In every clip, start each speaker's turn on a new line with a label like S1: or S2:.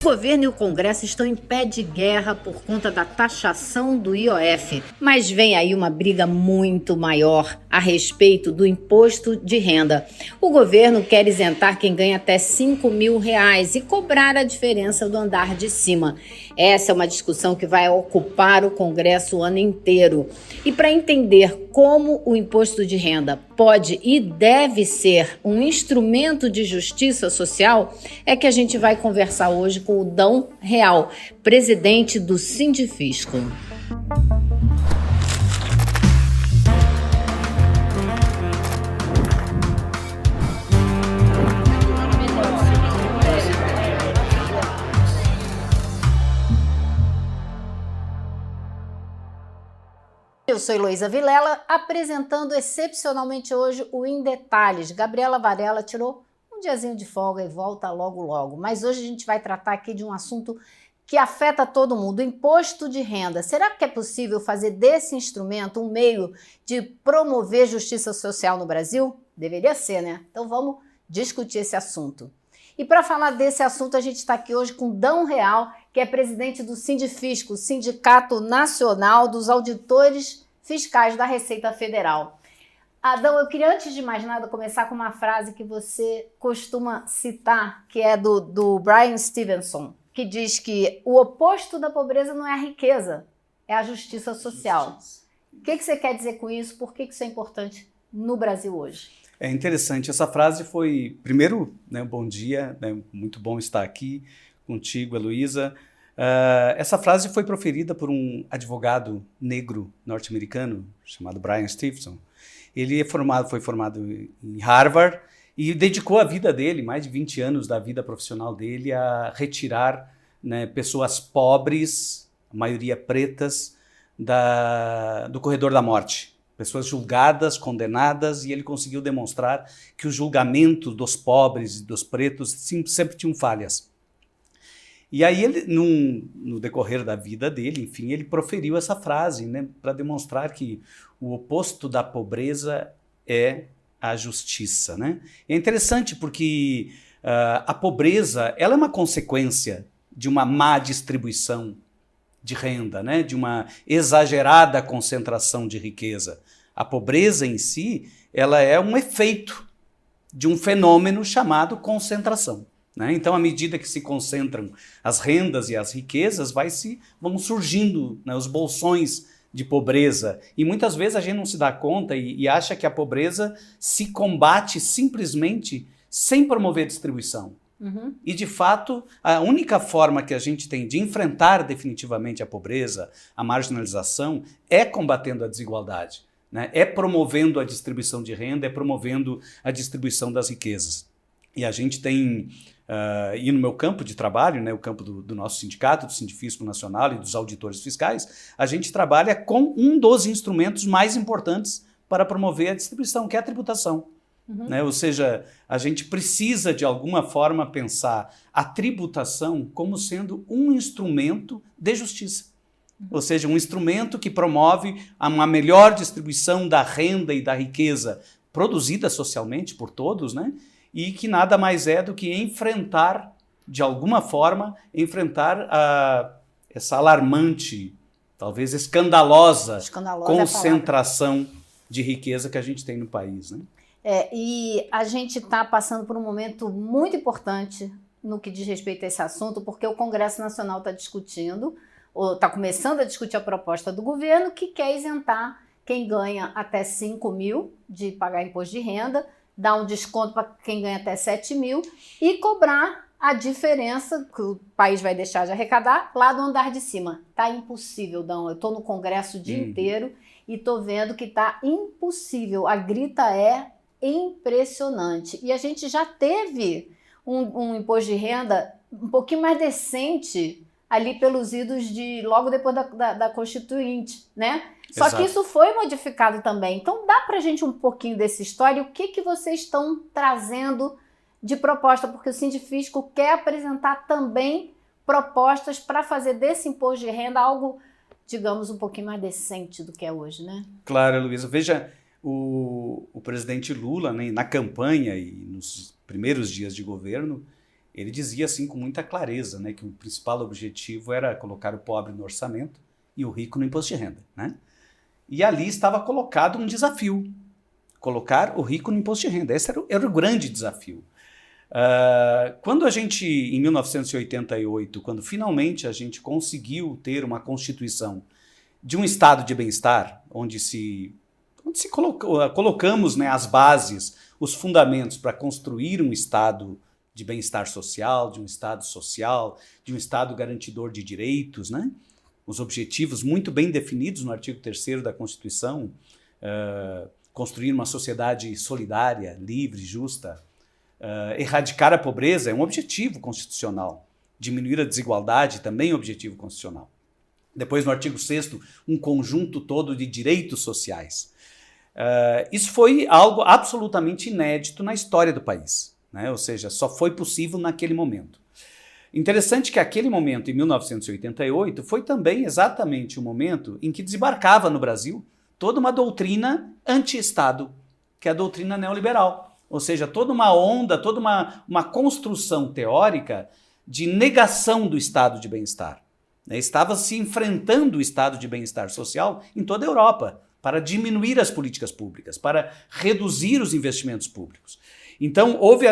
S1: O governo e o Congresso estão em pé de guerra por conta da taxação do IOF, mas vem aí uma briga muito maior a respeito do imposto de renda. O governo quer isentar quem ganha até R$ 5.000 e cobrar a diferença do andar de cima. Essa é uma discussão que vai ocupar o Congresso o ano inteiro. E para entender como o imposto de renda pode e deve ser um instrumento de justiça social, é que a gente vai conversar hoje com o Dão Real, presidente do Sindifisco. Eu sou Heloísa Vilela, apresentando excepcionalmente hoje o Em Detalhes. Gabriela Varela tirou um diazinho de folga e volta logo logo. Mas hoje a gente vai tratar aqui de um assunto que afeta todo mundo, o imposto de renda. Será que é possível fazer desse instrumento um meio de promover justiça social no Brasil? Deveria ser, né? Então vamos discutir esse assunto. E para falar desse assunto, a gente está aqui hoje com Dão Real, que é presidente do Sindifisco, Sindicato Nacional dos Auditores Fiscais da Receita Federal. Adão, eu queria, antes de mais nada, começar com uma frase que você costuma citar, que é do Bryan Stevenson, que diz que o oposto da pobreza não é a riqueza, é a justiça social. O que você quer dizer com isso? Por que isso é importante no Brasil hoje?
S2: É interessante, essa frase foi, primeiro, né, bom dia, né, muito bom estar aqui contigo, Heloísa. Essa frase foi proferida por um advogado negro norte-americano chamado Bryan Stevenson. Ele foi formado em Harvard e dedicou a vida dele, mais de 20 anos da vida profissional dele, a retirar, né, pessoas pobres, a maioria pretas, do corredor da morte. Pessoas julgadas, condenadas, e ele conseguiu demonstrar que o julgamento dos pobres e dos pretos sempre tinham falhas. E aí, ele, no decorrer da vida dele, enfim, ele proferiu essa frase, né, para demonstrar que o oposto da pobreza é a justiça, né? É interessante porque a pobreza, ela é uma consequência de uma má distribuição de renda, né? De uma exagerada concentração de riqueza. A pobreza em si, ela é um efeito de um fenômeno chamado concentração, né? Então, à medida que se concentram as rendas e as riquezas, vão surgindo, né, os bolsões de pobreza. E muitas vezes a gente não se dá conta e acha que a pobreza se combate simplesmente sem promover distribuição. Uhum. E, de fato, a única forma que a gente tem de enfrentar definitivamente a pobreza, a marginalização, é combatendo a desigualdade, né? É promovendo a distribuição de renda, é promovendo a distribuição das riquezas. E a gente tem, e no meu campo de trabalho, né, o campo do nosso sindicato, do Sindifisco Nacional e dos auditores fiscais, a gente trabalha com um dos instrumentos mais importantes para promover a distribuição, que é a tributação. Uhum. Né? Ou seja, a gente precisa de alguma forma pensar a tributação como sendo um instrumento de justiça. Uhum. Ou seja, um instrumento que promove uma melhor distribuição da renda e da riqueza produzida socialmente por todos, né? E que nada mais é do que enfrentar, de alguma forma, essa alarmante, talvez escandalosa concentração de riqueza que a gente tem no país, né?
S1: E a gente está passando por um momento muito importante no que diz respeito a esse assunto, porque o Congresso Nacional está discutindo, ou está começando a discutir a proposta do governo que quer isentar quem ganha até 5 mil de pagar imposto de renda, dar um desconto para quem ganha até 7 mil e cobrar a diferença que o país vai deixar de arrecadar lá do andar de cima. Tá impossível, Dão. Eu estou no Congresso o dia inteiro e estou vendo que tá impossível. A grita é impressionante. E a gente já teve um imposto de renda um pouquinho mais decente ali pelos idos de logo depois da Constituinte, né? Só Exato. Que isso foi modificado também. Então dá pra gente um pouquinho dessa história. O que vocês estão trazendo de proposta? Porque o Sindifisco quer apresentar também propostas para fazer desse imposto de renda algo, digamos, um pouquinho mais decente do que é hoje, né?
S2: Claro, Luísa. Veja, o presidente Lula, né, na campanha e nos primeiros dias de governo, ele dizia assim com muita clareza, né, que o principal objetivo era colocar o pobre no orçamento e o rico no imposto de renda, né? E ali estava colocado um desafio, colocar o rico no imposto de renda. Esse era o grande desafio. Quando a gente, em 1988, quando finalmente a gente conseguiu ter uma Constituição de um estado de bem-estar, onde colocamos, né, as bases, os fundamentos para construir um estado de bem-estar social, de um estado social, de um estado garantidor de direitos, né? Os objetivos muito bem definidos no artigo 3º da Constituição, construir uma sociedade solidária, livre, justa, erradicar a pobreza é um objetivo constitucional, diminuir a desigualdade também é um objetivo constitucional. Depois, no artigo 6º, um conjunto todo de direitos sociais. Isso foi algo absolutamente inédito na história do país, né? Ou seja, só foi possível naquele momento. Interessante que aquele momento, em 1988, foi também exatamente o momento em que desembarcava no Brasil toda uma doutrina anti-Estado, que é a doutrina neoliberal. Ou seja, toda uma onda, toda uma construção teórica de negação do estado de bem-estar. Estava se enfrentando o estado de bem-estar social em toda a Europa, para diminuir as políticas públicas, para reduzir os investimentos públicos. Então, houve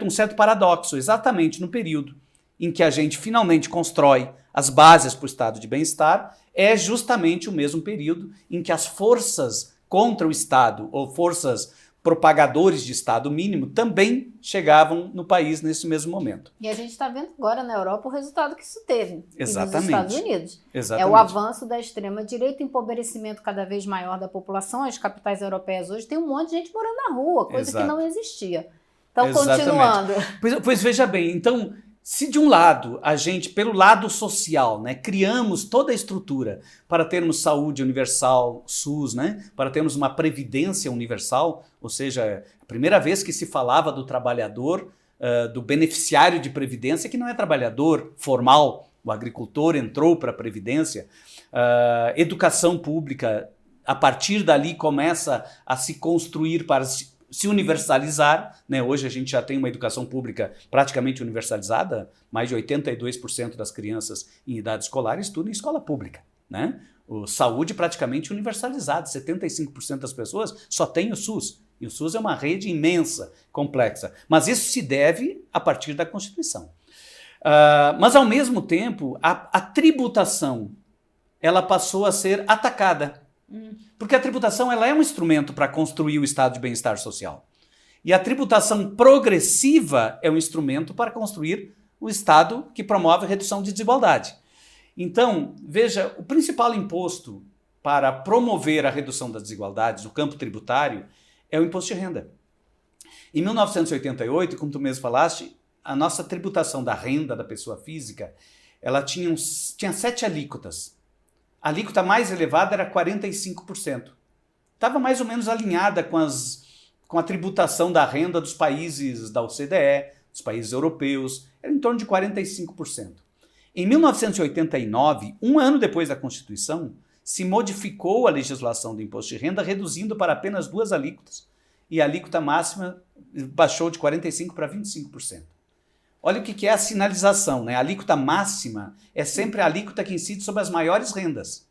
S2: um certo paradoxo, exatamente no período em que a gente finalmente constrói as bases para o estado de bem-estar, é justamente o mesmo período em que as forças contra o Estado, ou forças propagadores de Estado mínimo, também chegavam no país nesse mesmo momento.
S1: E a gente está vendo agora na Europa o resultado que isso teve.
S2: Exatamente.
S1: Nos Estados Unidos.
S2: Exatamente.
S1: É o avanço da extrema-direita, o empobrecimento cada vez maior da população. As capitais europeias hoje tem um monte de gente morando na rua, coisa que não existia. Então, continuando.
S2: Pois veja bem, então, se de um lado, a gente, pelo lado social, né, criamos toda a estrutura para termos saúde universal, SUS, né, para termos uma previdência universal, ou seja, a primeira vez que se falava do trabalhador, do beneficiário de previdência, que não é trabalhador formal, o agricultor entrou para a previdência, educação pública, a partir dali começa a se construir para se universalizar, né? Hoje a gente já tem uma educação pública praticamente universalizada, mais de 82% das crianças em idade escolar estudam em escola pública, né? Saúde praticamente universalizada, 75% das pessoas só tem o SUS, e o SUS é uma rede imensa, complexa, mas isso se deve a partir da Constituição. Mas ao mesmo tempo, a tributação, ela passou a ser atacada. Porque a tributação ela é um instrumento para construir o estado de bem-estar social. E a tributação progressiva é um instrumento para construir o estado que promove a redução de desigualdade. Então, veja, o principal imposto para promover a redução das desigualdades no campo tributário é o imposto de renda. Em 1988, como tu mesmo falaste, a nossa tributação da renda da pessoa física, ela tinha 7 alíquotas. A alíquota mais elevada era 45%. Estava mais ou menos alinhada com a tributação da renda dos países da OCDE, dos países europeus, era em torno de 45%. Em 1989, um ano depois da Constituição, se modificou a legislação do imposto de renda, reduzindo para apenas 2 alíquotas, e a alíquota máxima baixou de 45% para 25%. Olha o que é a sinalização, né? A alíquota máxima é sempre a alíquota que incide sobre as maiores rendas.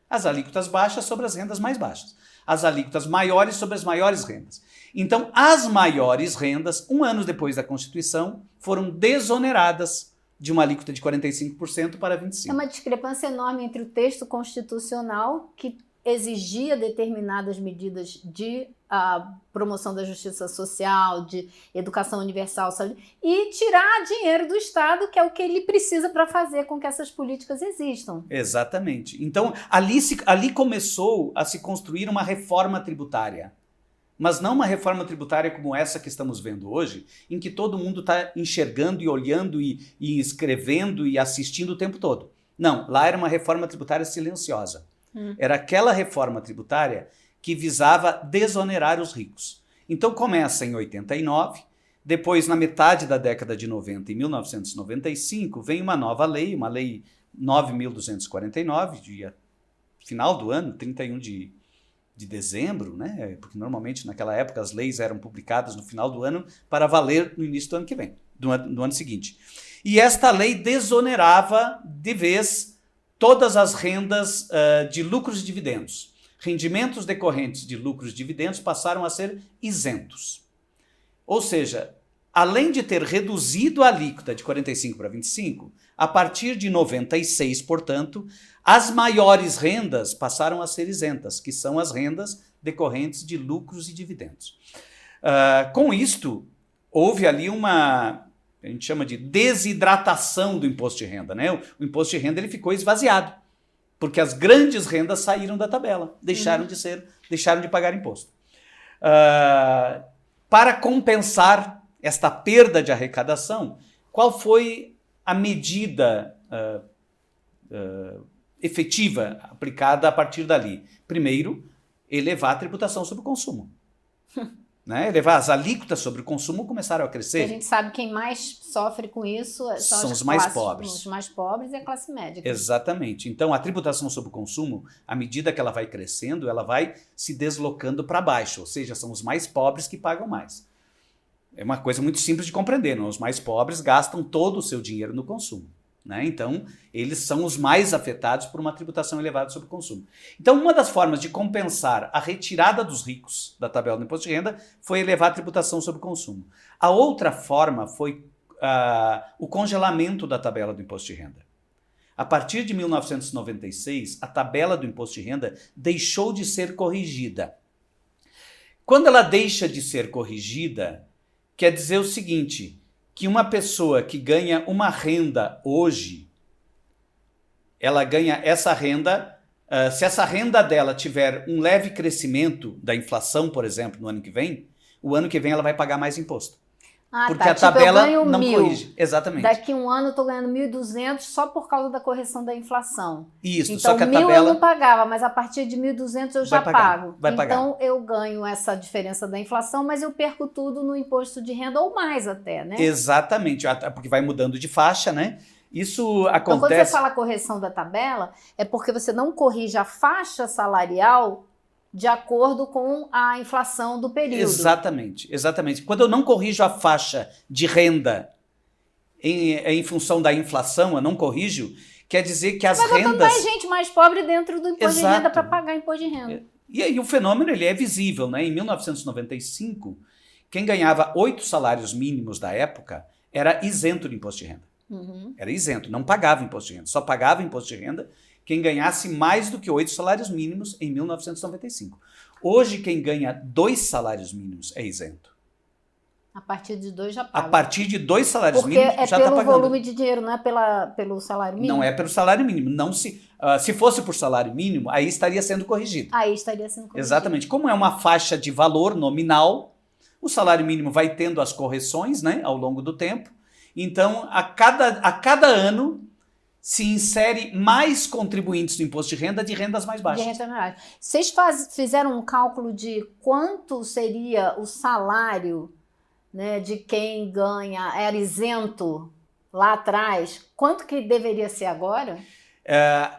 S2: As alíquotas baixas sobre as rendas mais baixas. As alíquotas maiores sobre as maiores rendas. Então, as maiores rendas, um ano depois da Constituição, foram desoneradas de uma alíquota de 45% para 25%.
S1: É uma discrepância enorme entre o texto constitucional, que exigia determinadas medidas de promoção da justiça social, de educação universal, saúde, e tirar dinheiro do Estado, que é o que ele precisa para fazer com que essas políticas existam.
S2: Exatamente. Então, ali começou a se construir uma reforma tributária. Mas não uma reforma tributária como essa que estamos vendo hoje, em que todo mundo está enxergando e olhando e escrevendo e assistindo o tempo todo. Não, lá era uma reforma tributária silenciosa. Era aquela reforma tributária que visava desonerar os ricos. Então começa em 89, depois na metade da década de 90, em 1995, vem uma nova lei, uma lei 9.249, dia final do ano, 31 de dezembro, né? Porque normalmente naquela época as leis eram publicadas no final do ano para valer no início do ano que vem, do ano seguinte. E esta lei desonerava de vez todas as rendas de lucros e dividendos. Rendimentos decorrentes de lucros e dividendos passaram a ser isentos. Ou seja, além de ter reduzido a alíquota de 45 para 25, a partir de 96, portanto, as maiores rendas passaram a ser isentas, que são as rendas decorrentes de lucros e dividendos. Com isto, houve ali a gente chama de desidratação do imposto de renda, né? O imposto de renda ele ficou esvaziado, porque as grandes rendas saíram da tabela, deixaram de pagar imposto. Para compensar esta perda de arrecadação, qual foi a medida efetiva aplicada a partir dali? Primeiro, elevar a tributação sobre o consumo. Né? Elevar as alíquotas sobre o consumo começaram a crescer.
S1: A gente sabe quem mais sofre com isso
S2: são os mais pobres.
S1: Os mais pobres e a classe média.
S2: Exatamente. Então, a tributação sobre o consumo, à medida que ela vai crescendo, ela vai se deslocando para baixo, ou seja, são os mais pobres que pagam mais. É uma coisa muito simples de compreender, não? Os mais pobres gastam todo o seu dinheiro no consumo. Né? Então, eles são os mais afetados por uma tributação elevada sobre o consumo. Então, uma das formas de compensar a retirada dos ricos da tabela do imposto de renda foi elevar a tributação sobre o consumo. A outra forma foi o congelamento da tabela do imposto de renda. A partir de 1996, a tabela do imposto de renda deixou de ser corrigida. Quando ela deixa de ser corrigida, quer dizer o seguinte, que uma pessoa que ganha uma renda hoje, ela ganha essa renda, se essa renda dela tiver um leve crescimento da inflação, por exemplo, no ano que vem, o ano que vem ela vai pagar mais imposto. Porque a tabela não corrige. Exatamente.
S1: Daqui um ano eu estou ganhando 1.200 só por causa da correção da inflação.
S2: Isso,
S1: então,
S2: só que a
S1: 1.000
S2: tabela...
S1: eu não pagava, mas a partir de 1.200 eu já pago.
S2: Vai pagar.
S1: Então eu ganho essa diferença da inflação, mas eu perco tudo no imposto de renda ou mais até, né?
S2: Exatamente, porque vai mudando de faixa, né? Isso acontece...
S1: Então quando você fala correção da tabela, é porque você não corrige a faixa salarial de acordo com a inflação do período.
S2: Exatamente, exatamente. Quando eu não corrijo a faixa de renda em função da inflação, eu não corrijo, quer dizer que as rendas...
S1: Vai botando mais gente mais pobre dentro do imposto de renda para pagar imposto de renda.
S2: E aí o fenômeno ele é visível, né? Em 1995, quem ganhava 8 salários mínimos da época era isento de imposto de renda. Era isento, não pagava imposto de renda, só pagava imposto de renda quem ganhasse mais do que 8 salários mínimos em 1995. Hoje, quem ganha 2 salários mínimos é isento.
S1: A partir de 2 já paga.
S2: A partir de 2 salários mínimos já está pagando.
S1: Porque é pelo volume de dinheiro, não é pelo salário mínimo?
S2: Não é pelo salário mínimo. Não se fosse por salário mínimo, aí estaria sendo corrigido.
S1: Aí estaria sendo corrigido.
S2: Exatamente. Como é uma faixa de valor nominal, o salário mínimo vai tendo as correções, né, ao longo do tempo. Então, a cada ano se insere mais contribuintes do imposto de rendas mais baixas.
S1: De renda menor. Vocês fizeram um cálculo de quanto seria o salário, né, de quem era isento lá atrás? Quanto que deveria ser agora?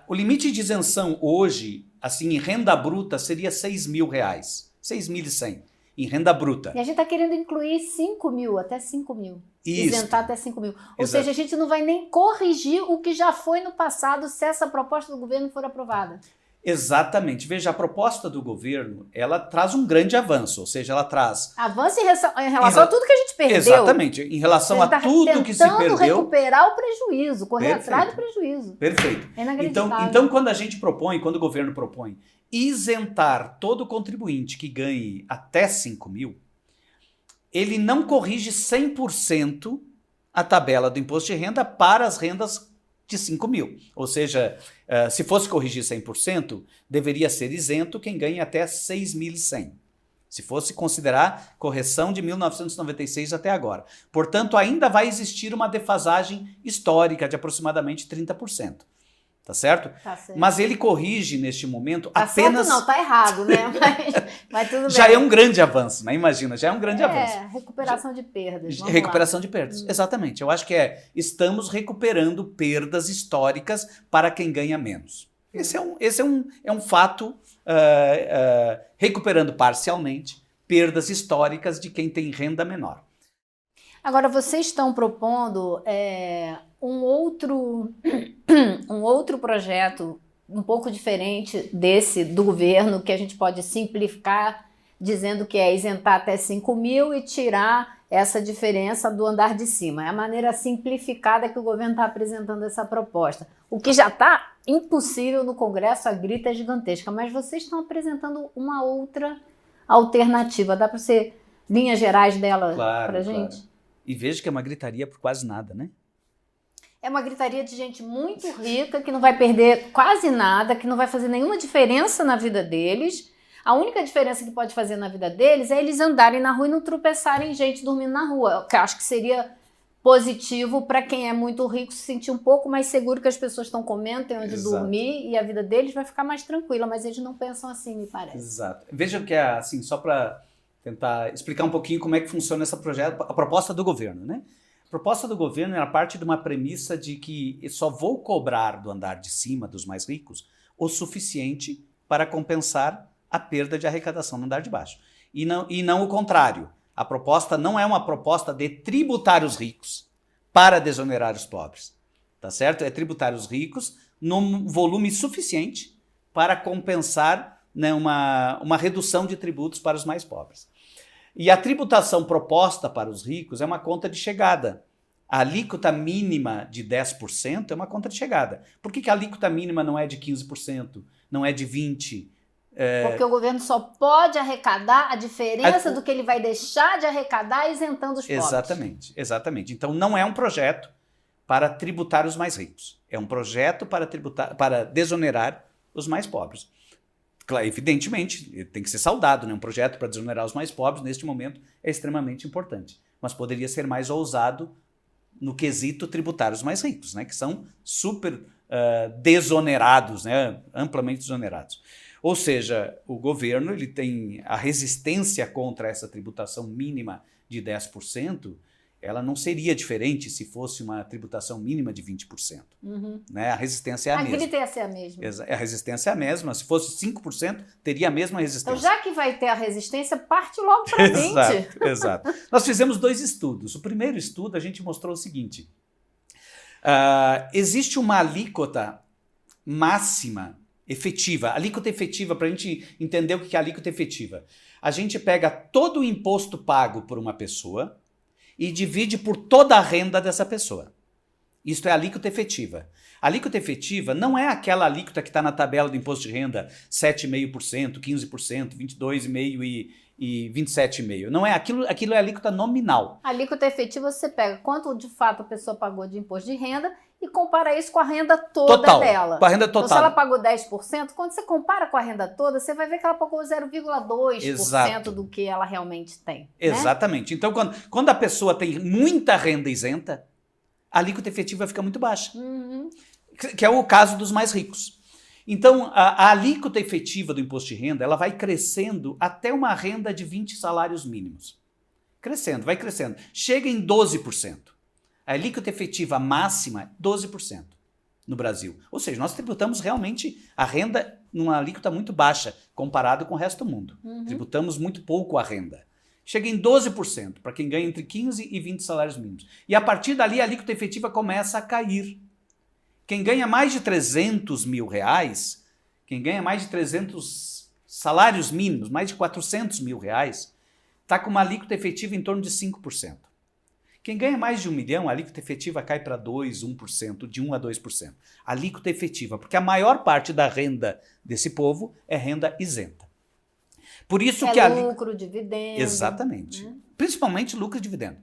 S2: O limite de isenção hoje, assim, em renda bruta, seria R$6.000. 6.100 em renda bruta.
S1: E a gente está querendo incluir 5.000, até 5.000.
S2: Isso.
S1: Isentar até 5.000. Ou
S2: Exato.
S1: seja, a gente não vai nem corrigir o que já foi no passado se essa proposta do governo for aprovada.
S2: Exatamente. Veja, a proposta do governo, ela traz um grande avanço, ou seja, ela traz...
S1: Avanço em relação a tudo que a gente perdeu.
S2: Exatamente. Em relação a tudo que se perdeu...
S1: tentando recuperar o prejuízo, correr atrás do prejuízo.
S2: Perfeito.
S1: É inacreditável.
S2: Então, quando o governo propõe isentar todo contribuinte que ganhe até 5.000, ele não corrige 100% a tabela do imposto de renda para as rendas de 5.000. Ou seja, se fosse corrigir 100%, deveria ser isento quem ganha até 6.100. Se fosse considerar correção de 1996 até agora. Portanto, ainda vai existir uma defasagem histórica de aproximadamente 30%. Tá certo?
S1: Tá certo.
S2: Mas ele corrige neste momento
S1: tá
S2: apenas...
S1: Certo não, tá errado, né? Mas tudo bem.
S2: Já é um grande avanço, né? Imagina, já é um grande avanço.
S1: Recuperação de perdas.
S2: Recuperação de perdas, exatamente. Eu acho que estamos recuperando perdas históricas para quem ganha menos. Esse é um fato, recuperando parcialmente perdas históricas de quem tem renda menor.
S1: Agora, vocês estão propondo um outro projeto um pouco diferente desse do governo, que a gente pode simplificar, dizendo que é isentar até 5 mil e tirar essa diferença do andar de cima. É a maneira simplificada que o governo está apresentando essa proposta. O que já está impossível no Congresso, a grita é gigantesca, mas vocês estão apresentando uma outra alternativa. Dá para você, linhas gerais dela para a gente?
S2: Claro. E veja que é uma gritaria por quase nada, né?
S1: É uma gritaria de gente muito rica, que não vai perder quase nada, que não vai fazer nenhuma diferença na vida deles. A única diferença que pode fazer na vida deles é eles andarem na rua e não tropeçarem gente dormindo na rua. Que eu acho que seria positivo para quem é muito rico se sentir um pouco mais seguro que as pessoas estão comendo, tem onde dormir e a vida deles vai ficar mais tranquila. Mas eles não pensam assim, me parece.
S2: Exato. Veja que é assim, só para tentar explicar um pouquinho como é que funciona essa a proposta do governo, né? A proposta do governo era parte de uma premissa de que eu só vou cobrar do andar de cima, dos mais ricos, o suficiente para compensar a perda de arrecadação no andar de baixo. E não o contrário. A proposta não é uma proposta de tributar os ricos para desonerar os pobres. Tá certo? É tributar os ricos num volume suficiente para compensar, né, uma redução de tributos para os mais pobres. E a tributação proposta para os ricos é uma conta de chegada. A alíquota mínima de 10% é uma conta de chegada. Por que a alíquota mínima não é de 15%, não é de 20%?
S1: Porque o governo só pode arrecadar a diferença do que ele vai deixar de arrecadar isentando os pobres.
S2: Exatamente. Então não é um projeto para tributar os mais ricos. É um projeto para desonerar os mais pobres. Claro, evidentemente, tem que ser saudado, né? Um projeto para desonerar os mais pobres, neste momento, é extremamente importante. Mas poderia ser mais ousado no quesito tributar os mais ricos, né? Que são super desonerados, né? Amplamente desonerados. Ou seja, o governo ele tem a resistência contra essa tributação mínima de 10%, ela não seria diferente se fosse uma tributação mínima de 20%. Né? A resistência é a mesma.
S1: A resistência é a mesma.
S2: A resistência é a mesma. Se fosse 5%, teria a mesma resistência.
S1: Então, já que vai ter a resistência, parte logo para 20%.
S2: Exato. Nós fizemos 2 estudos. O primeiro estudo, a gente mostrou o seguinte. Existe uma alíquota máxima efetiva. Alíquota efetiva, para a gente entender o que é alíquota efetiva. A gente pega todo o imposto pago por uma pessoa e divide por toda a renda dessa pessoa. Isto é alíquota efetiva. A alíquota efetiva não é aquela alíquota que está na tabela do imposto de renda, 7,5%, 15%, 22,5% e 27,5%. Não é aquilo é alíquota nominal.
S1: A alíquota efetiva você pega quanto de fato a pessoa pagou de imposto de renda e compara isso com a renda toda dela.
S2: Com a renda total.
S1: Então, se ela pagou 10%, quando você compara com a renda toda, você vai ver que ela pagou 0,2% do que ela realmente tem.
S2: Exatamente. Né? Então, quando a pessoa tem muita renda isenta, a alíquota efetiva fica muito baixa. Que é o caso dos mais ricos. Então, a alíquota efetiva do imposto de renda, ela vai crescendo até uma renda de 20 salários mínimos. Crescendo, vai crescendo. Chega em 12%. A alíquota efetiva máxima é 12% no Brasil. Ou seja, nós tributamos realmente a renda numa alíquota muito baixa comparado com o resto do mundo. Tributamos muito pouco a renda. Chega em 12% para quem ganha entre 15 e 20 salários mínimos. E a partir dali a alíquota efetiva começa a cair. Quem ganha mais de 300 mil reais, quem ganha mais de 300 salários mínimos, mais de 400 mil reais, está com uma alíquota efetiva em torno de 5%. Quem ganha mais de 1 milhão, a alíquota efetiva cai para 2%, 1%, de 1% a 2%. Alíquota efetiva, porque a maior parte da renda desse povo é renda isenta. Por isso que
S1: lucro, dividendo.
S2: Exatamente. Principalmente lucro e dividendo.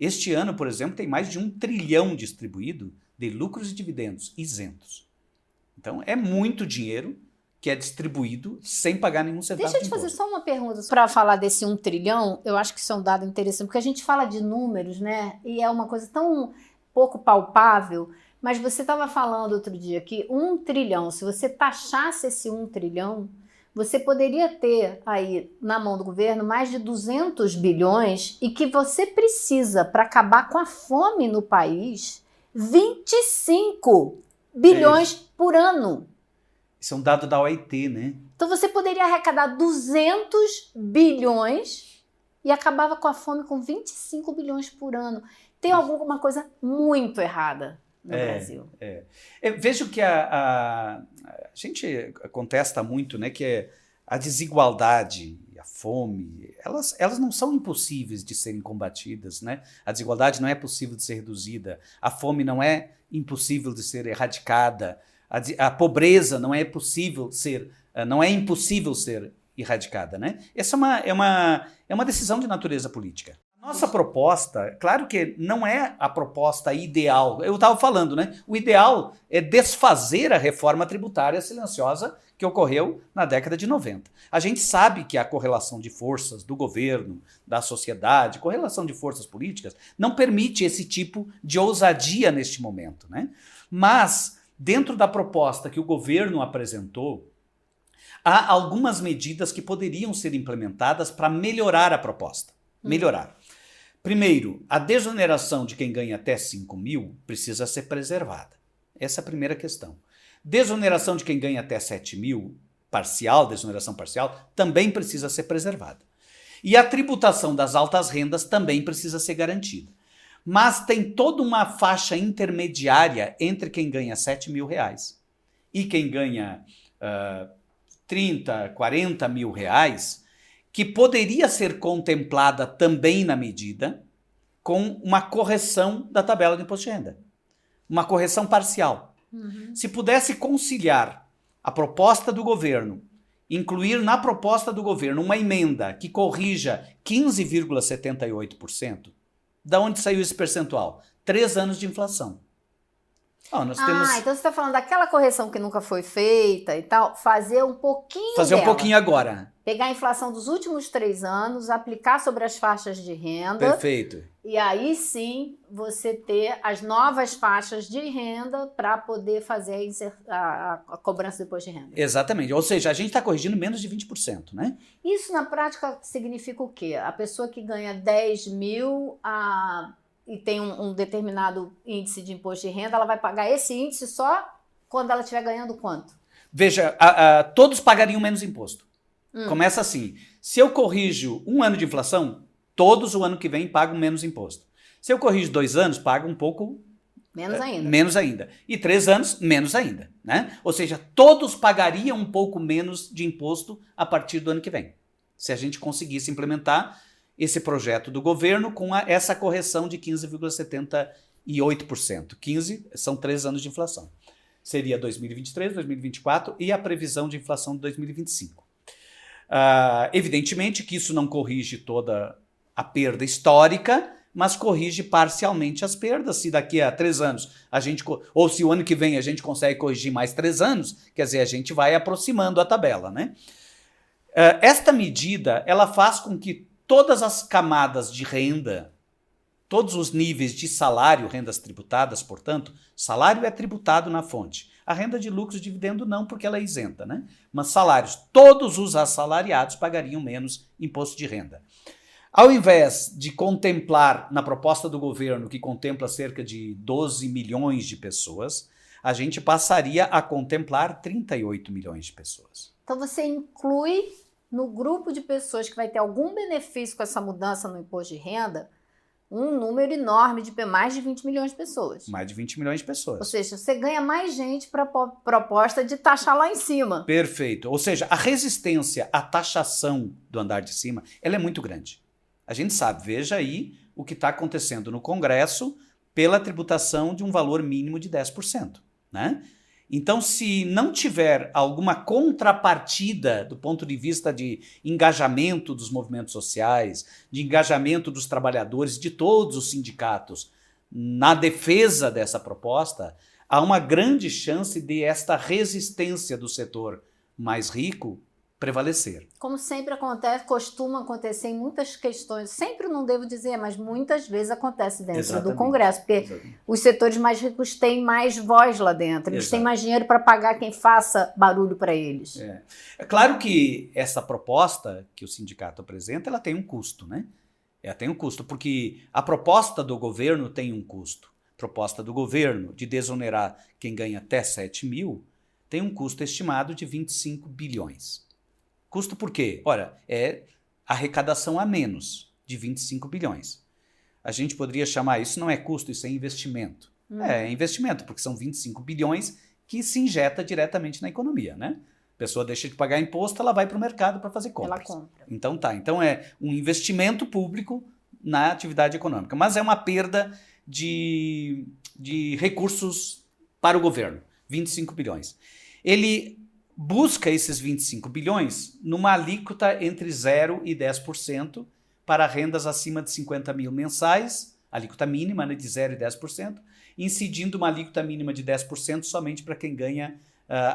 S2: Este ano, por exemplo, tem mais de 1 trilhão distribuído de lucros e dividendos isentos. Então, é muito dinheiro que é distribuído sem pagar nenhum centavo de imposto.
S1: Deixa eu te fazer só uma pergunta. Para falar desse 1 trilhão, eu acho que isso é um dado interessante, porque a gente fala de números, né? E é uma coisa tão pouco palpável, mas você estava falando outro dia que 1 trilhão, se você taxasse esse 1 trilhão, você poderia ter aí na mão do governo mais de 200 bilhões e que você precisa, para acabar com a fome no país, 25 bilhões por ano.
S2: Isso é um dado da OIT, né?
S1: Então você poderia arrecadar 200 bilhões e acabava com a fome com 25 bilhões por ano. Tem alguma coisa muito errada no Brasil.
S2: Vejo que a gente contesta muito, né, que a desigualdade e a fome, elas não são impossíveis de serem combatidas, né? A desigualdade não é possível de ser reduzida, a fome não é impossível de ser erradicada, a pobreza não é impossível ser erradicada, né? Essa é uma decisão de natureza política. Nossa proposta, claro que não é a proposta ideal. Eu estava falando, né? O ideal é desfazer a reforma tributária silenciosa que ocorreu na década de 90. A gente sabe que a correlação de forças do governo, da sociedade, correlação de forças políticas, não permite esse tipo de ousadia neste momento, né? Mas, dentro da proposta que o governo apresentou, há algumas medidas que poderiam ser implementadas para melhorar a proposta. Melhorar. Primeiro, a desoneração de quem ganha até 5 mil precisa ser preservada. Essa é a primeira questão. Desoneração de quem ganha até 7 mil, desoneração parcial, também precisa ser preservada. E a tributação das altas rendas também precisa ser garantida. Mas tem toda uma faixa intermediária entre quem ganha 7 mil reais e quem ganha 30, 40 mil reais, que poderia ser contemplada também na medida com uma correção da tabela de imposto de renda. Uma correção parcial. Se pudesse conciliar a proposta do governo, incluir na proposta do governo uma emenda que corrija 15,78%, da onde saiu esse percentual? 3 anos de inflação.
S1: Então você está falando daquela correção que nunca foi feita e tal, fazer um pouquinho
S2: um pouquinho agora.
S1: Pegar a inflação dos últimos 3 anos, aplicar sobre as faixas de renda.
S2: Perfeito.
S1: E aí sim você ter as novas faixas de renda para poder fazer a cobrança do imposto de renda.
S2: Exatamente. Ou seja, a gente está corrigindo menos de 20%, né?
S1: Isso na prática significa o quê? A pessoa que ganha 10 mil e tem um determinado índice de imposto de renda, ela vai pagar esse índice só quando ela estiver ganhando quanto?
S2: Veja, todos pagariam menos imposto. Começa assim, se eu corrijo 1 ano de inflação, todos o ano que vem pagam menos imposto. Se eu corrijo 2 anos, pagam um pouco... Menos ainda. E 3 anos, menos ainda, né? Ou seja, todos pagariam um pouco menos de imposto a partir do ano que vem. Se a gente conseguisse implementar esse projeto do governo com essa correção de 15,78%. 15 são 3 anos de inflação. Seria 2023, 2024 e a previsão de inflação de 2025. Evidentemente que isso não corrige toda a perda histórica, mas corrige parcialmente as perdas. Se daqui a 3 anos ou se o ano que vem a gente consegue corrigir mais 3 anos, quer dizer, a gente vai aproximando a tabela, né? Esta medida, ela faz com que todas as camadas de renda, todos os níveis de salário, rendas tributadas, portanto, salário é tributado na fonte. A renda de lucros e dividendo não, porque ela é isenta, né? Mas salários, todos os assalariados pagariam menos imposto de renda. Ao invés de contemplar, na proposta do governo, que contempla cerca de 12 milhões de pessoas, a gente passaria a contemplar 38 milhões de pessoas.
S1: Então você inclui no grupo de pessoas que vai ter algum benefício com essa mudança no imposto de renda, um número enorme de mais de 20 milhões de pessoas.
S2: Mais de 20 milhões de pessoas.
S1: Ou seja, você ganha mais gente para a proposta de taxar lá em cima.
S2: Perfeito. Ou seja, a resistência à taxação do andar de cima, ela é muito grande. A gente sabe, veja aí o que está acontecendo no Congresso pela tributação de um valor mínimo de 10%, né? Então, se não tiver alguma contrapartida do ponto de vista de engajamento dos movimentos sociais, de engajamento dos trabalhadores, de todos os sindicatos, na defesa dessa proposta, há uma grande chance de esta resistência do setor mais rico prevalecer.
S1: Como sempre acontece, costuma acontecer em muitas questões, sempre não devo dizer, mas muitas vezes acontece dentro do Congresso, porque os setores mais ricos têm mais voz lá dentro, eles têm mais dinheiro para pagar quem faça barulho para eles.
S2: É claro que essa proposta que o sindicato apresenta, ela tem um custo, né? Ela tem um custo, porque a proposta do governo tem um custo. A proposta do governo de desonerar quem ganha até 7 mil tem um custo estimado de 25 bilhões. Custo por quê? Ora, é arrecadação a menos. de 25 bilhões. A gente poderia chamar isso não é custo, isso é investimento. É investimento, porque são 25 bilhões que se injeta diretamente na economia, né? A pessoa deixa de pagar imposto, ela vai para o mercado para fazer compras.
S1: Ela compra.
S2: Então então é um investimento público na atividade econômica, mas é uma perda de recursos para o governo, 25 bilhões. Ele busca esses 25 bilhões numa alíquota entre 0% e 10% para rendas acima de 50 mil mensais, alíquota mínima, né, de 0% e 10%, incidindo uma alíquota mínima de 10% somente para quem ganha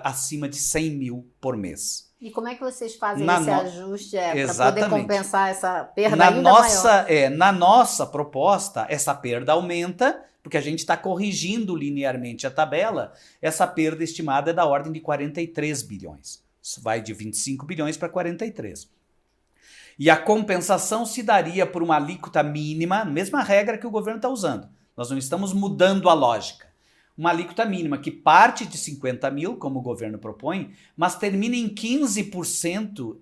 S2: acima de 100 mil por mês.
S1: E como é que vocês fazem esse ajuste para poder compensar essa perda
S2: na
S1: ainda
S2: nossa,
S1: maior?
S2: Na nossa proposta, essa perda aumenta, porque a gente está corrigindo linearmente a tabela, essa perda estimada é da ordem de 43 bilhões. Isso vai de 25 bilhões para 43. E a compensação se daria por uma alíquota mínima, mesma regra que o governo está usando. Nós não estamos mudando a lógica. Uma alíquota mínima que parte de 50 mil, como o governo propõe, mas termina em 15%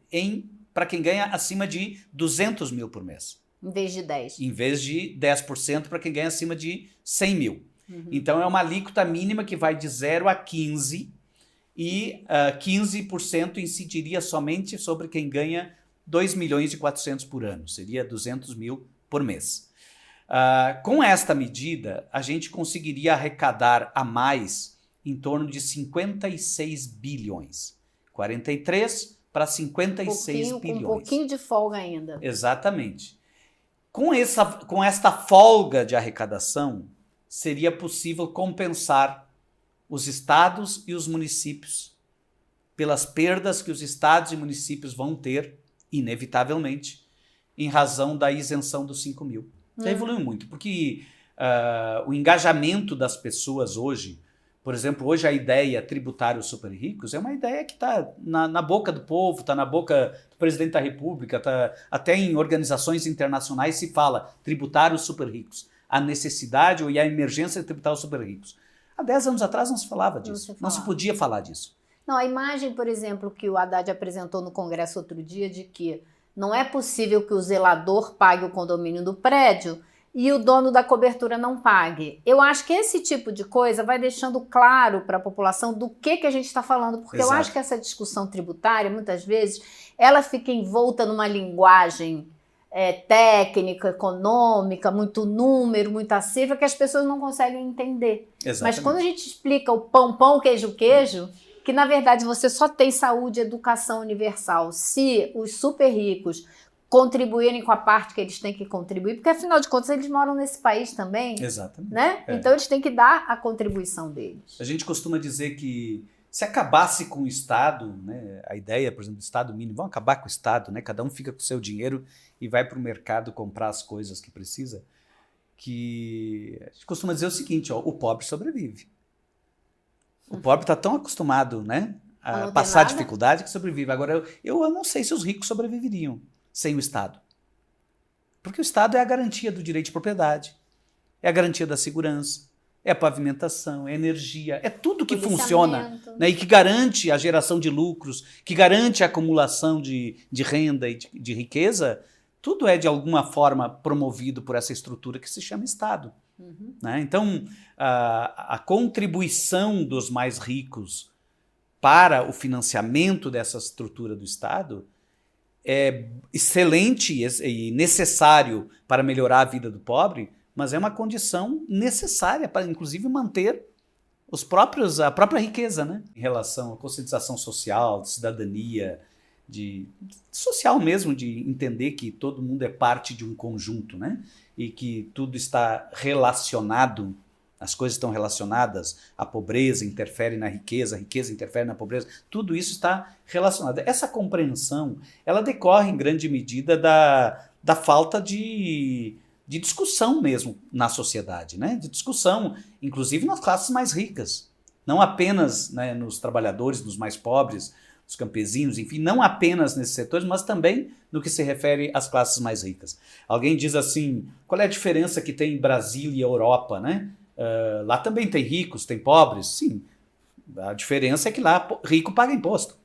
S2: para quem ganha acima de 200 mil por mês.
S1: Em vez de 10%.
S2: Em vez de 10% para quem ganha acima de 100 mil. Então é uma alíquota mínima que vai de 0 a 15% e 15% incidiria somente sobre quem ganha 2 milhões e 400 por ano. Seria 200 mil por mês. Com esta medida, a gente conseguiria arrecadar a mais em torno de 56 bilhões. 43 para 56 bilhões.
S1: Com um pouquinho de folga ainda.
S2: Exatamente. Com esta folga de arrecadação, seria possível compensar os estados e os municípios pelas perdas que os estados e municípios vão ter, inevitavelmente, em razão da isenção dos 5 mil. Já evoluiu muito, porque o engajamento das pessoas hoje, por exemplo, hoje a ideia tributária os super ricos é uma ideia que está na boca do povo, está na boca do presidente da República, até em organizações internacionais se fala tributar os super ricos, a necessidade e a emergência de tributar os super ricos. Há 10 anos atrás não se falava disso, não se podia falar disso.
S1: Não, a imagem, por exemplo, que o Haddad apresentou no Congresso outro dia de que não é possível que o zelador pague o condomínio do prédio e o dono da cobertura não pague. Eu acho que esse tipo de coisa vai deixando claro para a população do que a gente está falando, porque
S2: Exato.
S1: Eu acho que essa discussão tributária, muitas vezes, ela fica envolta numa linguagem técnica, econômica, muito número, muita cifra, que as pessoas não conseguem entender.
S2: Exatamente.
S1: Mas quando a gente explica o pão, queijo, que na verdade você só tem saúde e educação universal se os super ricos contribuírem com a parte que eles têm que contribuir, porque afinal de contas eles moram nesse país também.
S2: Exatamente.
S1: Né? Então eles têm que dar a contribuição deles.
S2: A gente costuma dizer que se acabasse com o Estado, né, a ideia, por exemplo, do Estado mínimo, vamos acabar com o Estado, né, cada um fica com o seu dinheiro e vai para o mercado comprar as coisas que precisa, que a gente costuma dizer o seguinte, ó, o pobre sobrevive. O pobre está tão acostumado, né, a passar dificuldade que sobrevive. Agora, eu não sei se os ricos sobreviveriam sem o Estado. Porque o Estado é a garantia do direito de propriedade, é a garantia da segurança, é a pavimentação, é a energia, é tudo que funciona, né, e que garante a geração de lucros, que garante a acumulação de renda e de riqueza, tudo é de alguma forma promovido por essa estrutura que se chama Estado. Né? Então, a contribuição dos mais ricos para o financiamento dessa estrutura do Estado é excelente e necessário para melhorar a vida do pobre, mas é uma condição necessária para, inclusive, manter a própria riqueza, né? Em relação à conscientização social, de cidadania, social mesmo, de entender que todo mundo é parte de um conjunto, né? E que tudo está relacionado, as coisas estão relacionadas, a pobreza interfere na riqueza, a riqueza interfere na pobreza, tudo isso está relacionado. Essa compreensão, ela decorre em grande medida da falta de discussão mesmo na sociedade, né? De discussão, inclusive nas classes mais ricas, não apenas, né, nos trabalhadores, nos mais pobres, os campesinos, enfim, não apenas nesses setores, mas também no que se refere às classes mais ricas. Alguém diz assim, qual é a diferença que tem Brasil e Europa, né? Lá também tem ricos, tem pobres, sim. A diferença é que lá rico paga imposto.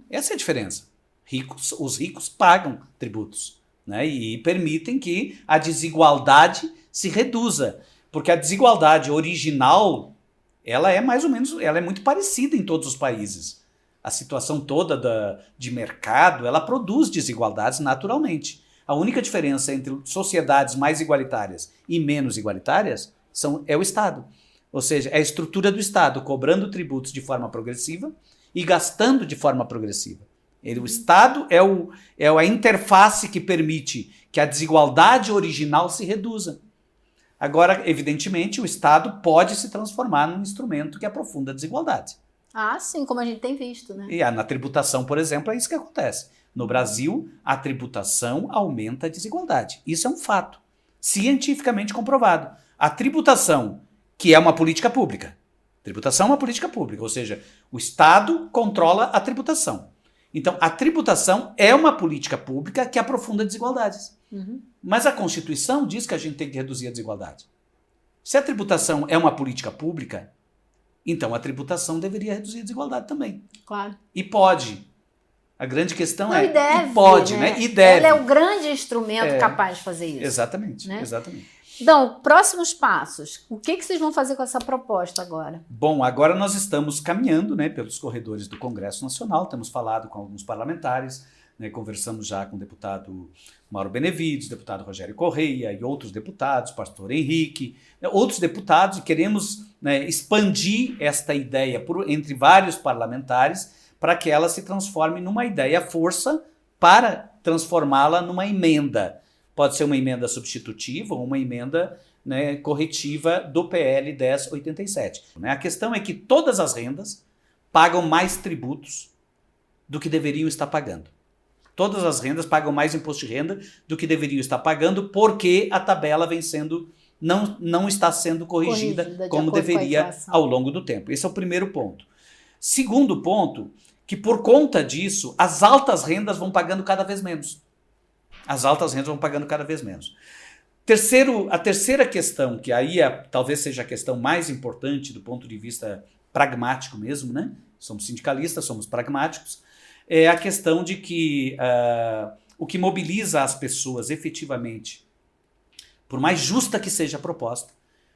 S2: Essa é a diferença. Os ricos pagam tributos. né? E permitem que a desigualdade se reduza. Porque a desigualdade original, ela é mais ou menos, ela é muito parecida em todos os países. A situação toda de mercado, ela produz desigualdades naturalmente. A única diferença entre sociedades mais igualitárias e menos igualitárias é o Estado. Ou seja, é a estrutura do Estado cobrando tributos de forma progressiva e gastando de forma progressiva. O Estado é a interface que permite que a desigualdade original se reduza. Agora, evidentemente, o Estado pode se transformar num instrumento que aprofunda a desigualdade.
S1: Ah, sim, como a gente tem visto, né?
S2: E na tributação, por exemplo, é isso que acontece. No Brasil, a tributação aumenta a desigualdade. Isso é um fato, cientificamente comprovado. A tributação, que é uma política pública. Tributação é uma política pública, ou seja, o Estado controla a tributação. Então, a tributação é uma política pública que aprofunda desigualdades. Mas a Constituição diz que a gente tem que reduzir a desigualdade. Se a tributação é uma política pública, então a tributação deveria reduzir a desigualdade também.
S1: Claro.
S2: E pode. A grande questão
S1: e deve,
S2: e pode, né? E deve.
S1: Ela é o grande instrumento capaz de fazer isso.
S2: Exatamente,
S1: né?
S2: Exatamente.
S1: Então, próximos passos. O que vocês vão fazer com essa proposta agora?
S2: Bom, agora nós estamos caminhando, né, pelos corredores do Congresso Nacional, temos falado com alguns parlamentares, né, conversamos já com o deputado Mauro Benevides, deputado Rogério Correia e outros deputados, pastor Henrique, outros deputados, e queremos, né, expandir esta ideia entre vários parlamentares para que ela se transforme numa ideia força para transformá-la numa emenda. Pode ser uma emenda substitutiva ou uma emenda, né, corretiva do PL 1087. A questão é que todas as rendas pagam mais tributos do que deveriam estar pagando. Todas as rendas pagam mais imposto de renda do que deveriam estar pagando porque a tabela vem sendo, não está sendo corrigida como deveria ao longo do tempo. Esse é o primeiro ponto. Segundo ponto, que por conta disso, as altas rendas vão pagando cada vez menos. As altas rendas vão pagando cada vez menos. A terceira questão, que aí talvez seja a questão mais importante do ponto de vista pragmático mesmo, né? Somos sindicalistas, somos pragmáticos, é a questão de que o que mobiliza as pessoas efetivamente, por mais justa que seja a proposta,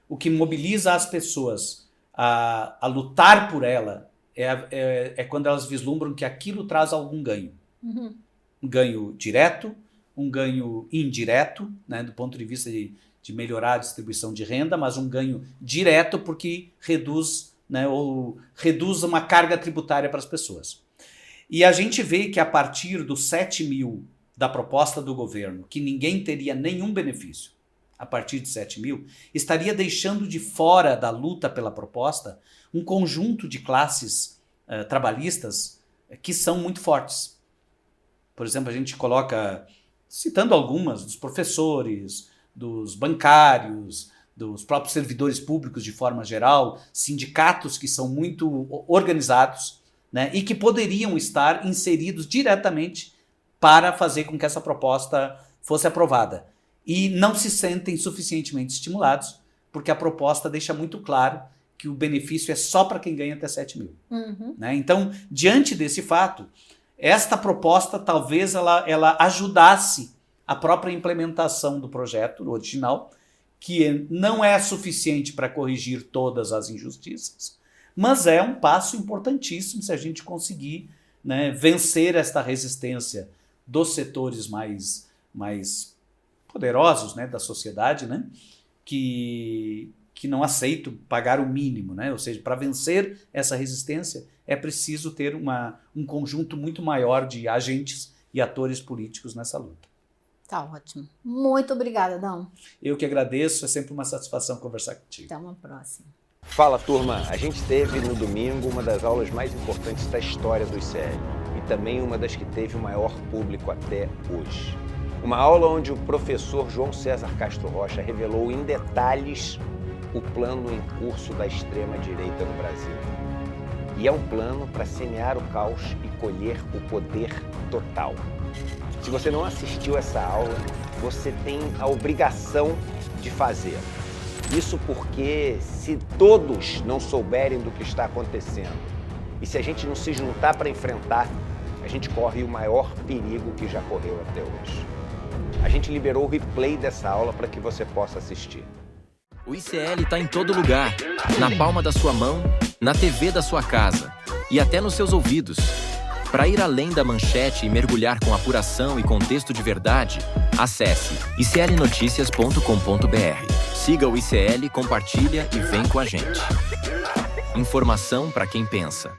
S2: o que mobiliza as pessoas a lutar por ela é quando elas vislumbram que aquilo traz algum ganho. Um ganho direto, um ganho indireto, né, do ponto de vista de melhorar a distribuição de renda, mas um ganho direto porque reduz, né, ou reduz uma carga tributária para as pessoas. E a gente vê que a partir dos 7 mil da proposta do governo, que ninguém teria nenhum benefício, a partir de 7 mil, estaria deixando de fora da luta pela proposta um conjunto de classes trabalhistas que são muito fortes. Por exemplo, a gente coloca, citando algumas, dos professores, dos bancários, dos próprios servidores públicos de forma geral, sindicatos que são muito organizados, né, e que poderiam estar inseridos diretamente para fazer com que essa proposta fosse aprovada. E não se sentem suficientemente estimulados, porque a proposta deixa muito claro que o benefício é só para quem ganha até 7 mil. Né? Então, diante desse fato, esta proposta talvez ela ajudasse a própria implementação do projeto original, que não é suficiente para corrigir todas as injustiças, mas é um passo importantíssimo se a gente conseguir, né, vencer esta resistência dos setores mais poderosos, né, da sociedade, né, que não aceitam pagar o mínimo, né? Ou seja, para vencer essa resistência é preciso ter um conjunto muito maior de agentes e atores políticos nessa luta.
S1: Tá ótimo. Muito obrigada, Adão.
S2: Eu que agradeço, é sempre uma satisfação conversar contigo.
S1: Até uma próxima.
S3: Fala, turma! A gente teve no domingo uma das aulas mais importantes da história do ICL e também uma das que teve o maior público até hoje. Uma aula onde o professor João César Castro Rocha revelou em detalhes o plano em curso da extrema-direita no Brasil. E é um plano para semear o caos e colher o poder total. Se você não assistiu essa aula, você tem a obrigação de fazer. Isso porque se todos não souberem do que está acontecendo e se a gente não se juntar para enfrentar, a gente corre o maior perigo que já correu até hoje. A gente liberou o replay dessa aula para que você possa assistir.
S4: O ICL está em todo lugar, na palma da sua mão, na TV da sua casa e até nos seus ouvidos. Para ir além da manchete e mergulhar com apuração e contexto de verdade, acesse iclnoticias.com.br. Siga o ICL, compartilha e vem com a gente. Informação para quem pensa.